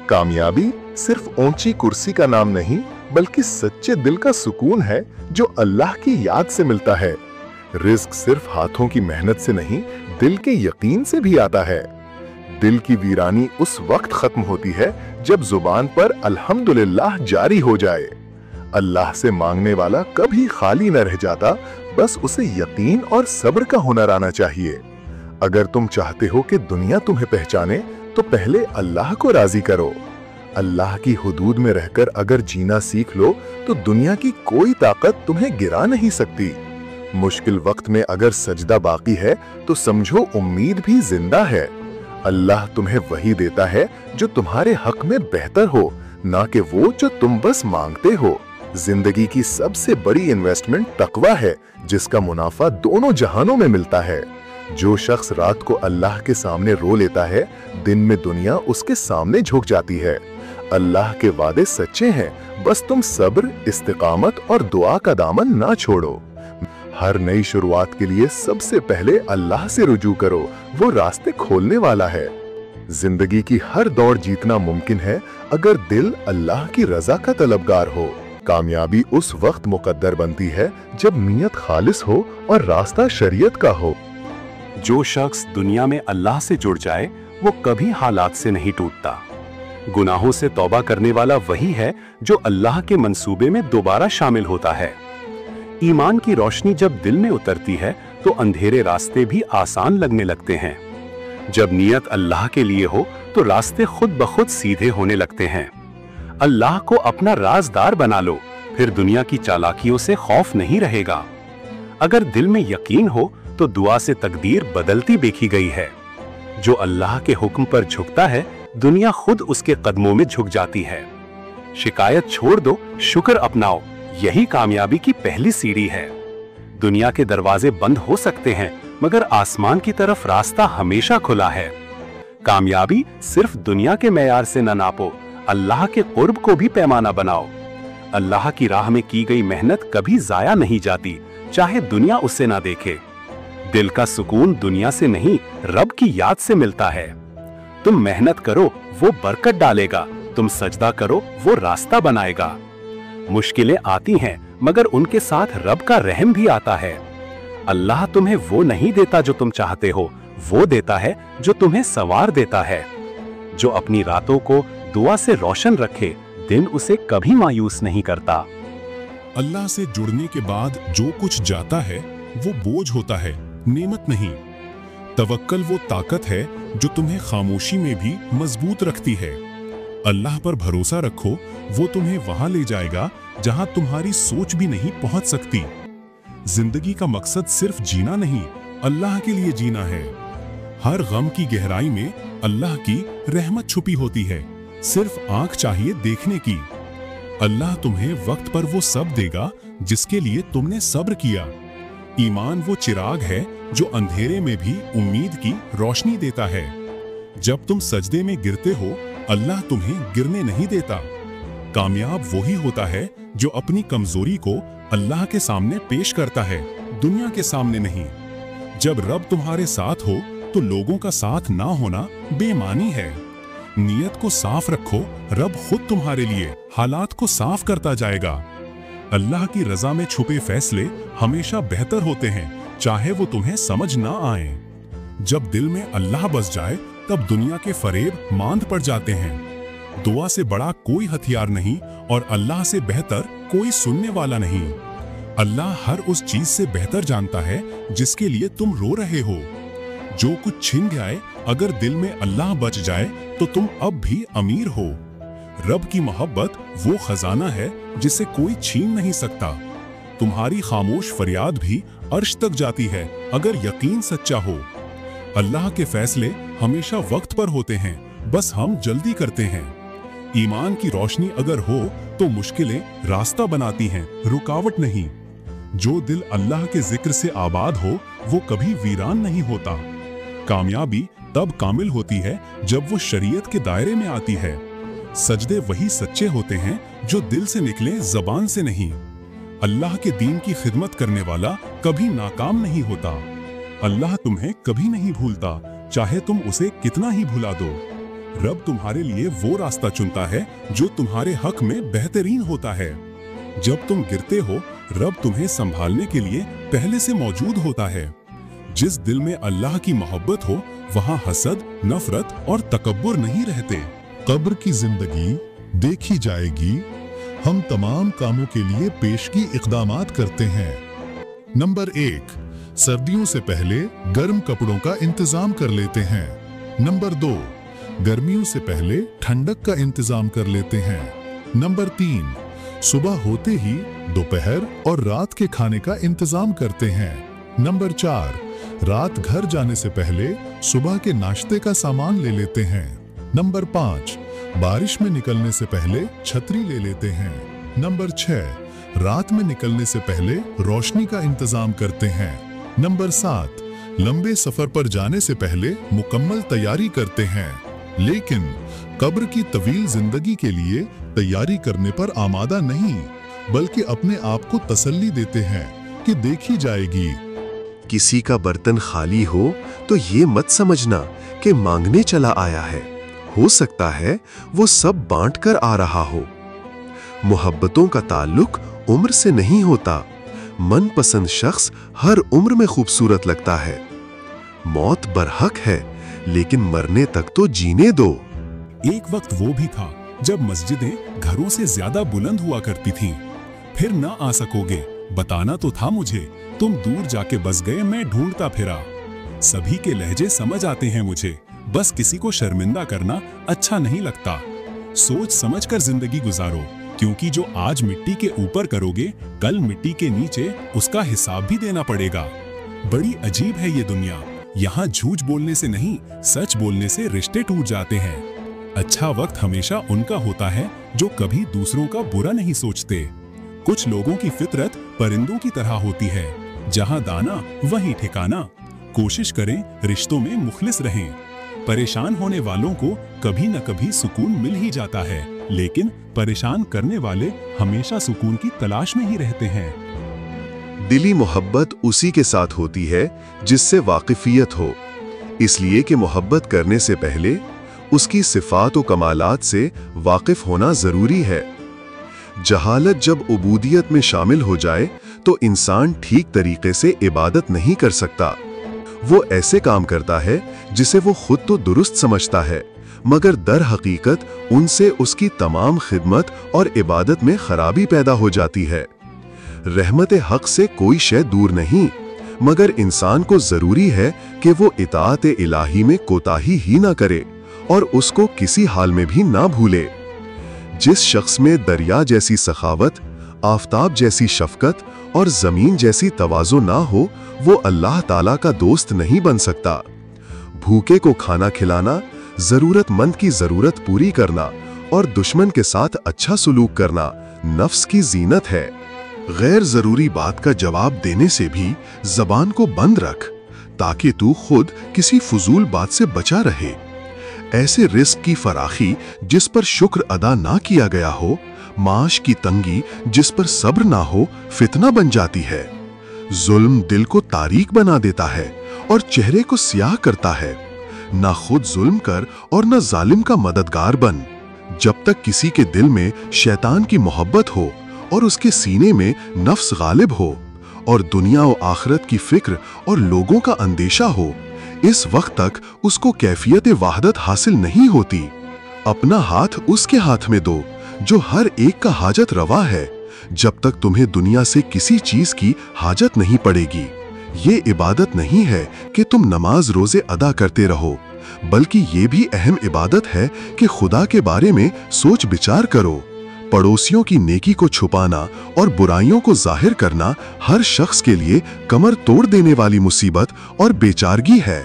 कामयाबी सिर्फ ऊंची कुर्सी का नाम नहीं, बल्कि सच्चे दिल का सुकून है जो अल्लाह की याद से मिलता है। रिस्क सिर्फ हाथों की मेहनत से नहीं, दिल के यकीन से भी आता है। दिल की वीरानी उस वक्त खत्म होती है जब जुबान पर अल्हम्दुलिल्लाह जारी हो जाए। अल्लाह से मांगने वाला कभी खाली न रह जाता, बस उसे यकीन और सब्र का हुनर आना चाहिए। अगर तुम चाहते हो कि दुनिया तुम्हें पहचाने, तो पहले अल्लाह को राजी करो। अल्लाह की हुदूद में रहकर अगर जीना सीख लो, तो दुनिया की कोई ताकत तुम्हें गिरा नहीं सकती। मुश्किल वक्त में अगर सजदा बाकी है, तो समझो उम्मीद भी जिंदा है। अल्लाह तुम्हें वही देता है जो तुम्हारे हक में बेहतर हो, ना कि वो जो तुम बस मांगते हो। जिंदगी की सबसे बड़ी इन्वेस्टमेंट तकवा है, जिसका मुनाफा दोनों जहानों में मिलता है। जो शख्स रात को अल्लाह के सामने रो लेता है, दिन में दुनिया उसके सामने झुक जाती है। अल्लाह के वादे सच्चे हैं, बस तुम सब्र, इस्तिकामत और दुआ का दामन ना छोड़ो। हर नई शुरुआत के लिए सबसे पहले अल्लाह से रुजू करो, वो रास्ते खोलने वाला है। जिंदगी की हर दौड़ जीतना मुमकिन है अगर दिल अल्लाह की रजा का तलबगार हो। कामयाबी उस वक्त मुकद्दर बनती है जब नीयत खालिस हो और रास्ता शरीयत का हो। जो शख्स दुनिया में अल्लाह से जुड़ जाए, वो कभी हालात से नहीं टूटता। गुनाहों से तौबा करने वाला वही है जो अल्लाह के मंसूबे में दोबारा शामिल होता है। ईमान की रोशनी जब दिल में उतरती है, तो अंधेरे रास्ते भी आसान लगने लगते हैं। जब नियत अल्लाह के लिए हो, तो रास्ते खुद ब खुद सीधे होने लगते हैं। अल्लाह को अपना राज़दार बना लो, फिर दुनिया की चालाकियों से खौफ नहीं रहेगा। अगर दिल में यकीन हो, तो दुआ से तकदीर बदलती देखी गई है। जो अल्लाह के हुक्म पर झुकता है, दुनिया खुद उसके कदमों में झुक जाती है। शिकायत छोड़ दो, शुक्र अपनाओ, यही कामयाबी की पहली सीढ़ी है। दुनिया के दरवाजे बंद हो सकते हैं, मगर आसमान की तरफ रास्ता हमेशा खुला है। कामयाबी सिर्फ दुनिया के मेयार से न नापो, अल्लाह के कुर्ब को भी पैमाना बनाओ। अल्लाह की राह में की गई मेहनत कभी जाया नहीं जाती, चाहे दुनिया उससे ना देखे। दिल का सुकून दुनिया से नहीं, रब की याद से मिलता है। तुम मेहनत करो, वो बरकत डालेगा। तुम सजदा करो, वो रास्ता बनाएगा। मुश्किलें आती हैं, मगर उनके साथ रब का रहम भी आता है। अल्लाह तुम्हें वो नहीं देता जो तुम चाहते हो, वो देता है जो तुम्हें संवार देता है। जो अपनी रातों को दुआ से रोशन रखे, दिन उसे कभी मायूस नहीं करता। अल्लाह से जुड़ने के बाद जो कुछ जाता है, वो बोझ होता है, नेमत नहीं। तवक्कल वो ताकत है जो तुम्हें खामोशी में भी मजबूत रखती है। अल्लाह पर भरोसा रखो, वो तुम्हें वहां ले जाएगा जहां तुम्हारी सोच भी नहीं पहुंच सकती। जिंदगी का मकसद सिर्फ जीना नहीं, अल्लाह के लिए जीना है। हर गम की गहराई में अल्लाह की रहमत छुपी होती है, सिर्फ आंख चाहिए देखने की। अल्लाह तुम्हें वक्त पर वो सब देगा जिसके लिए तुमने सब्र किया। ईमान वो चिराग है जो अंधेरे में भी उम्मीद की रोशनी देता है। जब तुम सजदे में गिरते हो, अल्लाह तुम्हें गिरने नहीं देता। कामयाब वही होता है जो अपनी कमजोरी को अल्लाह के सामने पेश करता है, दुनिया के सामने नहीं। जब रब तुम्हारे साथ हो, तो लोगों का साथ ना होना बेमानी है। नियत को साफ रखो, रब खुद तुम्हारे लिए हालात को साफ करता जाएगा। अल्लाह की रजा में छुपे फैसले हमेशा बेहतर होते हैं, चाहे वो तुम्हें समझ ना आए। जब दिल में अल्लाह बस जाए, तब दुनिया के फरेब मांद पड़ जाते हैं। दुआ से बड़ा कोई हथियार नहीं और अल्लाह से बेहतर कोई सुनने वाला नहीं। अल्लाह हर उस चीज से बेहतर जानता है जिसके लिए तुम रो रहे हो। जो कुछ छिन जाए, अगर दिल में अल्लाह बच जाए, तो तुम अब भी अमीर हो। रब की मोहब्बत वो खजाना है जिसे कोई छीन नहीं सकता। तुम्हारी खामोश फरियाद भी अर्श तक जाती है अगर यकीन सच्चा हो। अल्लाह के फैसले हमेशा वक्त पर होते हैं, बस हम जल्दी करते हैं। ईमान की रोशनी अगर हो तो मुश्किलें रास्ता बनाती हैं, रुकावट नहीं। जो दिल अल्लाह के जिक्र से आबाद हो, वो कभी वीरान नहीं होता। कामयाबी तब कामिल होती है जब वो शरीयत के दायरे में आती है। सजदे वही सच्चे होते हैं जो दिल से निकले, जबान से नहीं। अल्लाह के दीन की खिदमत करने वाला कभी नाकाम नहीं होता। अल्लाह तुम्हें कभी नहीं भूलता, चाहे तुम उसे कितना ही भुला दो। रब तुम्हारे लिए वो रास्ता चुनता है जो तुम्हारे हक में बेहतरीन होता है। जब तुम गिरते हो, रब तुम्हें संभालने के लिए पहले से मौजूद होता है। जिस दिल में अल्लाह की मोहब्बत हो, वहां हसद, नफरत और तकब्बुर नहीं रहते। कब्र की जिंदगी देखी जाएगी। हम तमाम कामों के लिए पेशगी इक़दामात करते हैं। नंबर 1, सर्दियों से पहले गर्म कपड़ों का इंतजाम कर लेते हैं। नंबर 2, गर्मियों से पहले ठंडक का इंतजाम कर लेते हैं। नंबर 3, सुबह होते ही दोपहर और रात के खाने का इंतजाम करते हैं। नंबर 4, रात घर जाने से पहले सुबह के नाश्ते का सामान ले लेते हैं। नंबर 5, बारिश में निकलने से पहले छतरी ले लेते हैं। नंबर 6, रात में निकलने से पहले रोशनी का इंतजाम करते हैं। नंबर 7, लंबे सफर पर जाने से पहले मुकम्मल तैयारी करते हैं। लेकिन कब्र की तवील जिंदगी के लिए तैयारी करने पर आमादा नहीं, बल्कि अपने आप को तसल्ली देते हैं कि देखी जाएगी। किसी का बर्तन खाली हो तो ये मत समझना कि मांगने चला आया है। हो सकता है वो सब बांट कर आ रहा हो। मोहब्बतों का ताल्लुक उम्र से नहीं होता। मनपसंद शख्स हर उम्र में खूबसूरत लगता है। मौत बरहक है, लेकिन मरने तक तो जीने दो। एक वक्त वो भी था जब मस्जिदें घरों से ज्यादा बुलंद हुआ करती थीं। फिर ना आ सकोगे, बताना तो था मुझे। तुम दूर जाके बस गए, मैं ढूंढता फिरा। सभी के लहजे समझ आते हैं मुझे, बस किसी को शर्मिंदा करना अच्छा नहीं लगता। सोच समझ कर जिंदगी गुजारो, क्योंकि जो आज मिट्टी के ऊपर करोगे, कल मिट्टी के नीचे उसका हिसाब भी देना पड़ेगा। बड़ी अजीब है ये दुनिया। यहाँ झूठ बोलने से नहीं, सच बोलने से रिश्ते टूट जाते हैं। अच्छा वक्त हमेशा उनका होता है जो कभी दूसरों का बुरा नहीं सोचते। कुछ लोगों की फितरत परिंदों की तरह होती है, जहां दाना वहीं ठिकाना। कोशिश करें रिश्तों में मुखलिस रहें। परेशान होने वालों को कभी न कभी सुकून मिल ही जाता है, लेकिन परेशान करने वाले हमेशा सुकून की तलाश में ही रहते हैं। दिली मोहब्बत उसी के साथ होती है जिससे वाकिफियत हो। इसलिए कि मोहब्बत करने से पहले उसकी सिफात व कमालात से वाकिफ होना जरूरी है। जहालत जब उबूदियत में शामिल हो जाए तो इंसान ठीक तरीके से इबादत नहीं कर सकता। वो ऐसे काम करता है जिसे वो खुद तो दुरुस्त समझता है, मगर दर हकीकत उनसे उसकी तमाम खिदमत और इबादत में खराबी पैदा हो जाती है। रहमत हक से कोई शय दूर नहीं, मगर इंसान को जरूरी है कि वो इताअत इलाही में कोताही ही ना करे और उसको किसी हाल में भी ना भूले। जिस शख्स में दरिया जैसी सखावत, आफताब जैसी शफकत और जमीन जैसी तवाज़ो ना हो, वो अल्लाह ताला का दोस्त नहीं बन सकता। भूखे को खाना खिलाना, जरूरतमंद की जरूरत पूरी करना और दुश्मन के साथ अच्छा सलूक करना नफ्स की जीनत है। गैर जरूरी बात का जवाब देने से भी जबान को बंद रख, ताकि तू खुद किसी फजूल बात से बचा रहे। ऐसे रिस्क की फराखी जिस पर शुक्र अदा ना किया गया हो, माश की तंगी जिस पर सब्र ना हो, फितना बन जाती है। जुल्म दिल को तारीक बना देता है और चेहरे को स्याह करता है। ना खुद जुल्म कर और ना जालिम का मददगार बन। जब तक किसी के दिल में शैतान की मोहब्बत हो और उसके सीने में नफ्स गालिब हो और दुनिया और आखिरत की फिक्र और लोगों का अंदेशा हो, इस वक्त तक उसको कैफियत वाहदत हासिल नहीं होती। अपना हाथ उसके हाथ में दो जो हर एक का हाजत रवा है, जब तक तुम्हें दुनिया से किसी चीज की हाजत नहीं पड़ेगी। ये इबादत नहीं है कि तुम नमाज रोजे अदा करते रहो, बल्कि ये भी अहम इबादत है कि खुदा के बारे में सोच विचार करो। पड़ोसियों की नेकी को छुपाना और बुराइयों को जाहिर करना हर शख्स के लिए कमर तोड़ देने वाली मुसीबत और बेचारगी है।